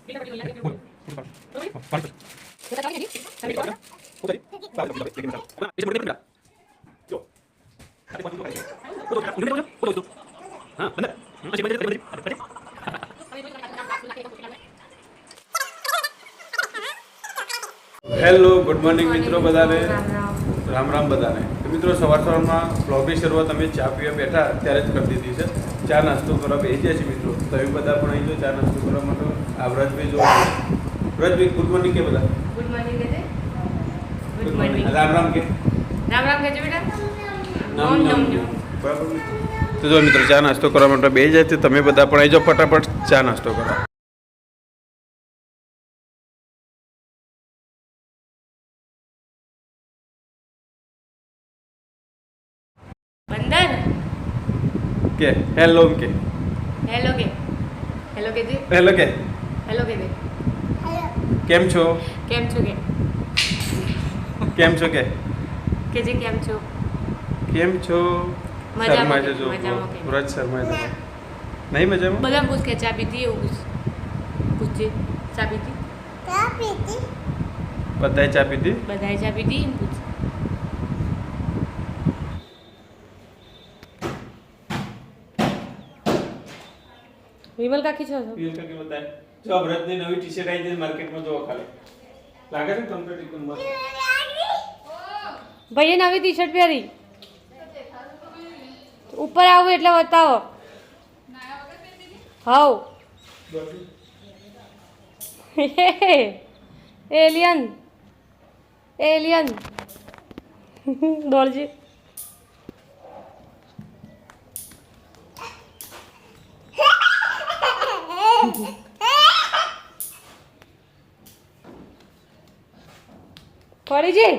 Hello good morning મિત્રો બધાને રામ રામ બધાને. તો મિત્રો સવારમાં બ્લોગની શરૂઆત અમે ચા પીવા બેઠા ત્યારે જ કરી દીધી છે. ચા નાસ્તો કરવા બેસી ગયા છે મિત્રો. તમે બધા પણ અહીં જો ચા નાસ્તો કરવા માટે. આ વ્રજભાઈ જો વ્રજભાઈ ગુડ મોર્નિંગ કે બધા ગુડ મોર્નિંગ કે ગુડ મોર્નિંગ રામ રામ કે કેજો બેટા બરાબર. તો જો મિત્રો ચા નાસ્તો કરવા માટે બેસી જાય છે. તમે બધા પણ અહીં જો ફટાફટ ચા નાસ્તો કરો. બંદર કે હેલો કે હેલો કે હેલો કે જી હેલો કે હેલો કે કેમ છો કેમ છો કે કેમ છો કે જી કેમ છો કેમ છો મજામાં શર્માય છે જો મજામાં કે? વ્રજ શર્માય છે નહીં મજામાં. બધા પૂછ કે ચા પીધી એવું પૂછજે ચા પીધી બધાએ ચા પીધી. બધાએ ચા પીધી એમ પૂછ વિમલ કાકી છો છો પીએલ કાકી બતાય જો વ્રજની નવી ટી-શર્ટ આવી છે માર્કેટમાં જો ખાલી લાગે છે કમ્પ્લીટ એકદમ મસ્ત. ભાઈએ નવી ટી શર્ટ પહેરી ઉપર આવું એટલે બતાવો હાઉ એલિયન એલિયન દોડજે પડી જઈ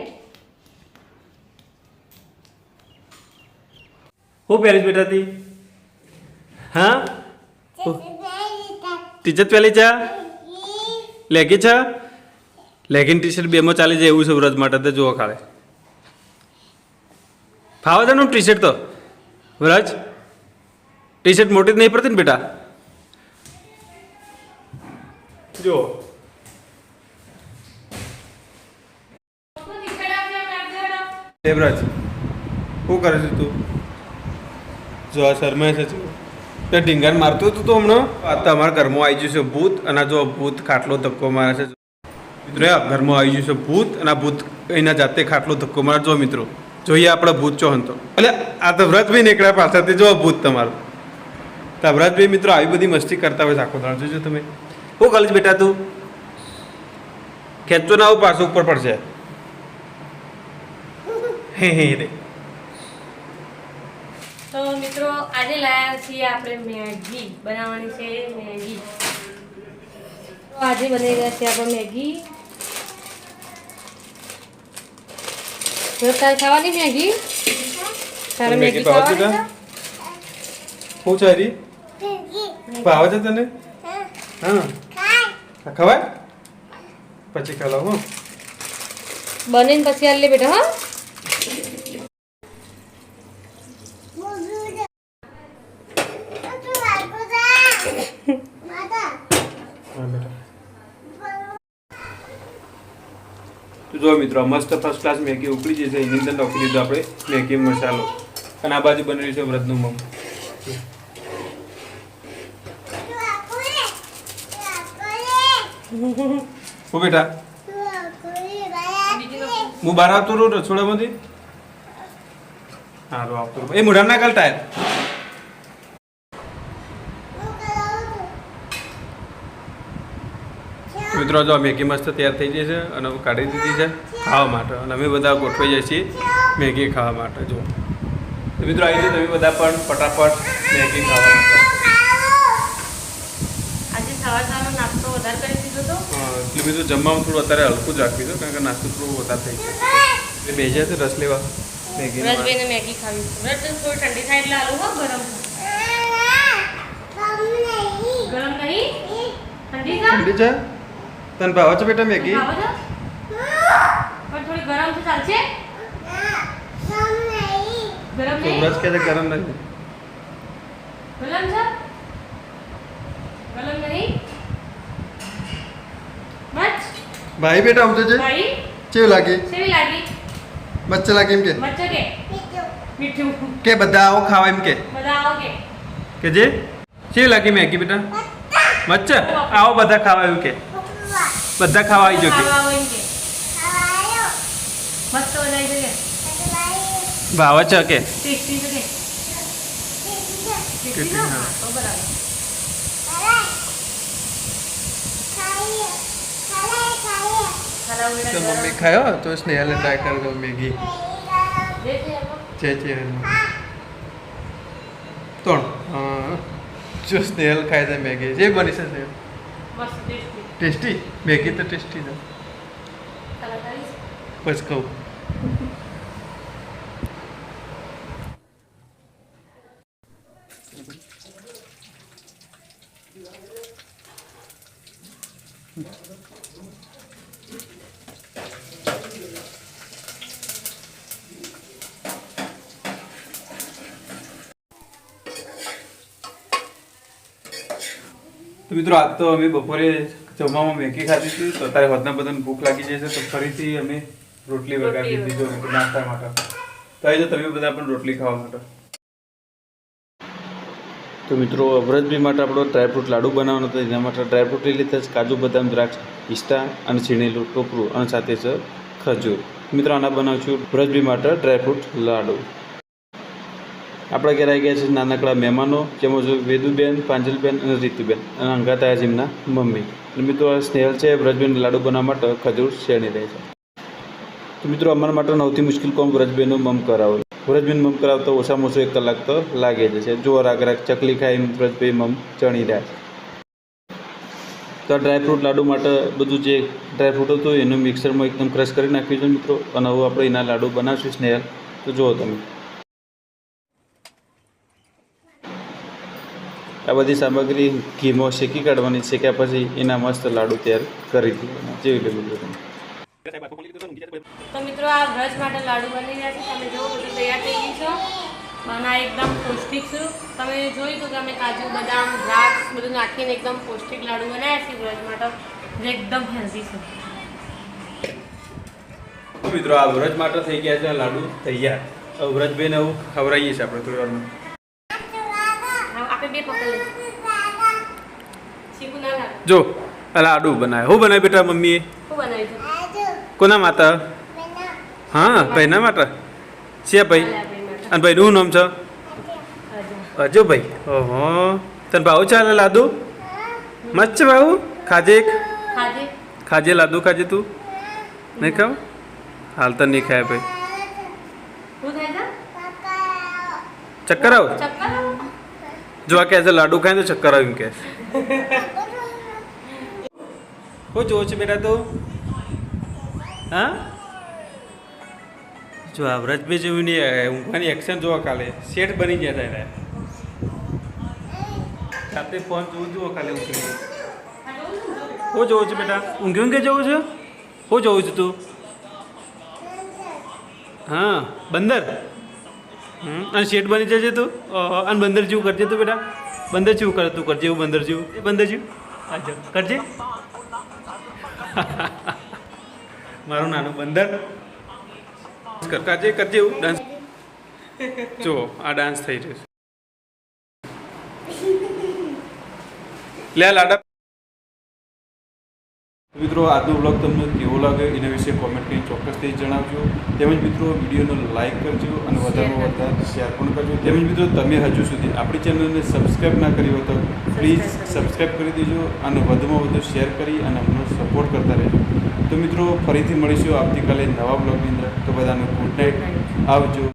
હું પહેરીશ બેટા તી હા ટી-શર્ટ પહેરી છે લેગી છે લેગિન ટી-શર્ટ બેમાં ચાલી જાય એવું છે વ્રજ માટે તો જુઓ ખાલે ફાવે છે ને ટી-શર્ટ તો વ્રજ ટી-શર્ટ મોટી જ નહીં પડતી ને બેટા જો વ્રજ શું કરે છે તું જો આ શરમાય છે તે ઢીંગાણ મારતું હતું તો હમણાં આ તો અમારા ઘરમાં આવી ગયું છે ભૂત અને જો ભૂત ખાટલો ધક્કો મારે છે મિત્રો ઘરમાં આવી ગયું છે ભૂત અને આ ભૂત એના જાતે ખાટલો ધક્કો મારે જો મિત્રો જોઈએ આપણે ભૂત ચો હંતો એટલે આ તો વ્રતભાઈ નીકળ્યા પાછળથી જો ભૂત તમારું તો વ્રતભાઈ મિત્રો આવી બધી મસ્તી કરતા હોય આખો દાડો જોજો તમે શું કરીશ બેટા તું ખેંચો ના આવું પાછું ઉપર પડશે હે રે. તો મિત્રો આજે લાયા છીએ આપણે મેગી બનાવવાની છે મેગી તો આજે બની ગયા છે આપણે મેગી તારે ખાવાની મેગી તારે મેગી ખાવાની છે? શું છે હરી ભાવે છે તને હા ખવાય પછી ખાલો હો બનીને પછી આલે બેટા હા તો જો મિત્રો મસ્ત ફર્સ્ટ ક્લાસ મેગી ઉકળી જશે એની અંદર નાખી દીધો આપણે મેગી મસાલો અને આ બાજુ બનેલી છે વ્રતનું મમ ઓ બેટા હું બહાર આવતો રહું રસોડામાંથી સારું આવતો રહું એ મોઢા ના કાલ ટાયર મિત્રો જો મેગી મસ્ત તૈયાર થઈ ગઈ છે અને કાઢી દીધી છે ખાવા માટે અને અમે બધા ગોઠવાઈ જઈએ છીએ મેગી ખાવા માટે જો તો મિત્રો આવી રીતે તમે બધા પણ ફટાફટ મેગી ખાવા માટે આજે સવારનો નાસ્તો વધારે કરી દીધો તો એટલે બીજું જમવામાં થોડું અત્યારે હલકું જ રાખી દો કારણ કે નાસ્તો થોડું વધારે થઈ ગયો એટલે બે જાય છે રસ લેવા મેગી વ્રજભાઈને મેગી ખાવી વ્રજ થોડી ઠંડી થાય એટલે આલુ હો ગરમ ગરમ નહીં ઠંડી છે ઠંડી છે તને ભાવે છે બેટા મેગી ખાવા દો પણ થોડી ગરમ તો ચાલશે ગરમ તો નહીં વ્રજ કહે છે ગરમ નથી ગરમ છે ગરમ નહીં ભાઈ બેટા આમ તો છે ભાઈ કેવું લાગે કેવી લાગી મચ્છર લાગે એમ કે મચ્છર કે મીઠું કે બધા આવો ખાવા એમ કે બધા આવો કે જે કેવી લાગે મેગી બેટા મચ્છર આવો બધા ખાવા એવું કે બધા ખાવા આવી જો કે ખાવા આવો એમ કે મસ્ત બનાવી છે કે ભાવ છે કે ટેસ્ટી છે કે ટેસ્ટી હા. ના તો બરાબર ખાલા તો ઉડા મમ્મી ખાયો તો સ્નેહલ ટ્રાય કરી દો મેગી જે છે એમાં છે ત્રણ જો સ્નેહલ ખાય છે મેગી જે બની છે સ્નેહલ મસ્ત ટેસ્ટી ટેસ્ટી મેગી તો ટેસ્ટી છે ખાલા ખાઈ બસ કહું તો મિત્રો આજ તો અમે બપોરે જમવામાં મેગી ખાધી હતી તો અત્યારે હોદના બધાને ભૂખ લાગી જાય છે તો ફરીથી અમે રોટલી વગાડી દીધો નાસ્તા માટે તો આવી તમે બધા પણ રોટલી ખાવા માટે તો મિત્રો વ્રતબી માટે આપણો ડ્રાયફ્રૂટ લાડુ બનાવવાનો હતો એના માટે ડ્રાયફ્રૂટ લઈ લીધા છે કાજુ બદામ દ્રાક્ષ પિસ્તા અને છીણેલું ટોપરું અને સાથે છે ખજૂર મિત્રો આના બનાવશું વ્રતબી માટે ડ્રાયફ્રૂટ લાડુ આપણા ઘેર આવી ગયા છે નાનકડા મહેમાનો જેમાં છે વેદુબેન પાંજલબેન અને રીતુબેન અને અંગાત આવ્યા છે એમના મમ્મી અને મિત્રો આ સ્નેહલ છે વ્રજબેન લાડુ બનાવવા માટે ખજૂર શેરણી રહે છે તો મિત્રો અમારા માટે સૌથી મુશ્કેલ કામ વ્રજબેનનું મમ કરાવો વ્રજબેન મમ કરાવતો ઓછામાં ઓછો 1 કલાક તો લાગે જ છે જો રાગ ચકલી ખાઈ વ્રજભાઈ મમ ચણી રહ્યા છે તો ડ્રાયફ્રૂટ લાડુ માટે બધું જે ડ્રાયફ્રૂટ હતું એનું મિક્સરમાં એકદમ ક્રશ કરી નાખ્યું છે મિત્રો અને હવે આપણે એના લાડુ બનાવશું સ્નેહલ તો જુઓ તમે આ બધી સામગ્રી ઘીમાં શેકી કાઢવાની શેક્યા પછી એના મસ્ત લાડુ તૈયાર કરી દેવાના જેવી લીધું તમે તો મિત્રો આ વ્રજ માટે લાડુ બની રહ્યા છે તમે જુઓ બધું તૈયાર થઈ ગયું છે અને આ એકદમ પૌષ્ટિક છે તમે જોયું તો કે અમે કાજુ બદામ દ્રાક્ષ બધું નાખીને એકદમ પૌષ્ટિક લાડુ બનાવ્યા છે વ્રજ માટે જે એકદમ હેલ્ધી છે મિત્રો આ વ્રજ માટે થઈ ગયા છે લાડુ તૈયાર હવે વ્રજભાઈને આવું ખવડાવીએ છીએ આપણે થોડી વારમાં આપણે બે પકડી શીખું ના લાગે જો આ લાડુ બનાવે હું બનાવી બેટા મમ્મીએ શું બનાવ્યું છે કોના માતા હા ભાઈના માતા છે ભાઈ અને ભાઈનું શું નામ છે અજો ભાઈ ઓહો તને ભાવ ચાલે લાડુ મસ્ત છે ભાવ ખાજે ખાજે ખાજે લાડુ ખાજે તું નહીં ખાવ હાલ તો નહીં ખાય ભાઈ શું થાય છે ચક્કર આવ ચક્કર જો આ કહે છે લાડુ ખાય તો ચક્કર આવ્યું કે હું જોઉં છું બેટા તું હા જો આ વ્રજભાઈ જેવું નહીં ઊંઘવાની એક્શન જોવા કાલે સેટ બની ગયા હતા એને સાથે ફોન જોવું જુઓ કાલે ઊંઘી હું જોઉં છું બેટા ઊંઘી ઊંઘે જવું છું હું જોઉં છું તું હા બંદર અને શેઠ બની જજે તું અને બંદર જેવું કરજે તું બેટા બંદર જેવું કરે તું કરજે એવું બંદર જેવું એ બંદર જેવું હા કરજે મારું નાનું બંદર કરજે કરજે એવું ડાન્સ જો આ ડાન્સ થઈ રહ્યો છે લે લાડા મિત્રો આજનો બ્લોગ તમને કેવો લાગે એના વિશે કોમેન્ટ કરીને ચોક્કસથી જણાવજો તેમજ મિત્રો વિડીયોને લાઇક કરજો અને વધારેમાં વધારે શેર પણ કરજો તેમજ મિત્રો તમે હજુ સુધી આપણી ચેનલને સબસ્ક્રાઈબ ના કરી હોય તો પ્લીઝ સબસ્ક્રાઈબ કરી દેજો અને વધુમાં વધુ શેર કરી અને અમને સપોર્ટ કરતા રહેજો તો મિત્રો ફરીથી મળીશું આવતીકાલે નવા બ્લોગની અંદર તો બધાને ગુડ નાઇટ આવજો